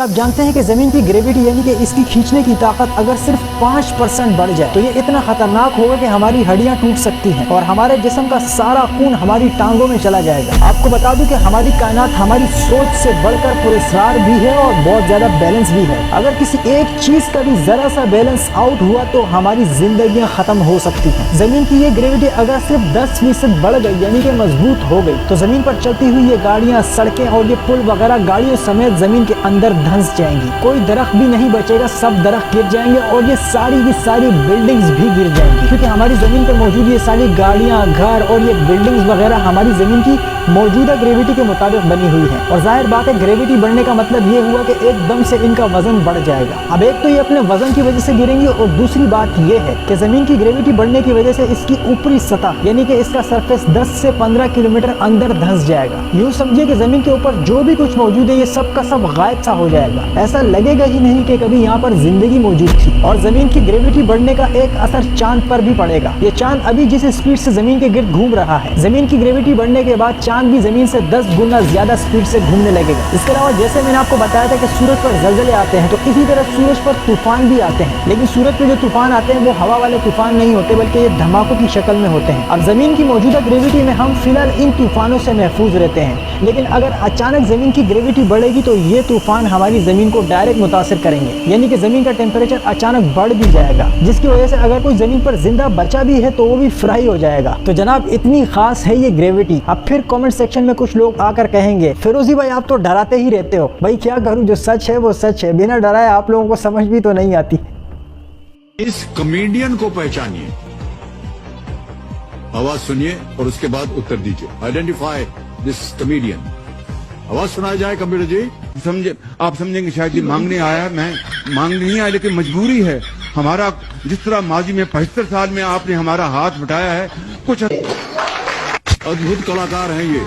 क्या आप जानते हैं कि जमीन की ग्रेविटी यानी कि इसकी खींचने की ताकत अगर सिर्फ 5% बढ़ जाए तो ये इतना खतरनाक होगा कि हमारी हड्डियां टूट सकती हैं और हमारे जिस्म का सारा खून हमारी टांगों में चला जाएगा। आपको बता दूं कि हमारी कायनात हमारी सोच से बढ़कर पुरस्कार भी है और बहुत ज्यादा बैलेंस भी है। अगर किसी एक चीज का भी जरा सा बैलेंस आउट हुआ तो हमारी जिंदगियां खत्म हो सकती हैं। जमीन की ये ग्रेविटी अगर सिर्फ 10% बढ़ गई यानी कि मजबूत हो गई तो जमीन पर चलती हुई ये गाड़ियां, सड़कें और ये पुल वगैरह गाड़ियों समेत जमीन के अंदर धंस जाएंगी। कोई दरख्त भी नहीं बचेगा, सब दरख्त गिर जाएंगे और ये सारी की सारी बिल्डिंग्स भी गिर जाएंगी, क्योंकि हमारी जमीन पर मौजूद ये सारी गाड़ियां, घर और ये बिल्डिंग्स वगैरह हमारी जमीन की मौजूदा ग्रेविटी के मुताबिक बनी हुई है। और जाहिर बात है ग्रेविटी बढ़ने का मतलब ये हुआ कि एकदम से इनका वजन बढ़ जाएगा। अब एक तो ये अपने वजन की वजह से गिरेंगी और दूसरी बात ये है कि जमीन की ग्रेविटी बढ़ने की वजह से इसकी ऊपरी सतह यानी कि इसका सरफेस 10 से 15 किलोमीटर अंदर धंस जाएगा। यूँ समझिए कि जमीन के ऊपर जो भी कुछ मौजूद है ये सब का सब गायब सा हो जाएगा। ऐसा लगेगा ही नहीं कि कभी यहाँ पर जिंदगी मौजूद थी। और जमीन की ग्रेविटी बढ़ने का एक असर चांद पर भी पड़ेगा। ये चांद अभी जिस स्पीड से जमीन के गिर्द घूम रहा है, जमीन की ग्रेविटी बढ़ने के बाद चांद भी जमीन से 10 गुना ज्यादा स्पीड से घूमने लगेगा। इसके अलावा जैसे मैंने आपको बताया था कि सूरज पर जलजले आते हैं, तो इसी तरह सूरज पर तूफान भी आते हैं। लेकिन सूरज पे जो तूफान आते हैं वो हवा वाले तूफान नहीं होते, बल्कि ये धमाकों की शक्ल में होते हैं। अब जमीन की मौजूदा ग्रेविटी में हम फिलहाल इन तूफानों से महफूज रहते हैं, लेकिन अगर अचानक जमीन की ग्रेविटी बढ़ेगी तो ये तूफान हमारी जमीन को डायरेक्ट मुतासिर करेंगे, यानी कि जमीन का टेम्परेचर अचानक बढ़ भी जाएगा, जिसकी वजह से अगर कोई जमीन पर जिंदा बचा भी है तो वो भी फ्राई हो जाएगा। तो जनाब इतनी खास है ये ग्रेविटी। अब फिर कमेंट सेक्शन में कुछ लोग आकर कहेंगे फिरोजी भाई आप तो डराते ही रहते हो। भाई क्या करूं, जो सच है वो सच है, बिना डराए आप लोगों को समझ भी तो नहीं आती। इस कॉमेडियन को पहचानिए, आवाज सुनिए और उसके बाद उत्तर दीजिए। Identify this comedian. आवाज सुनाया जाए कंप्यूटर जी। समझे, आप समझेंगे शायद ये मांगने आया, मैं मांगने नहीं आया, लेकिन मजबूरी है हमारा। जिस तरह माजी में 75 साल में आपने हमारा हाथ बटाया है, कुछ अद्भुत कलाकार हैं ये।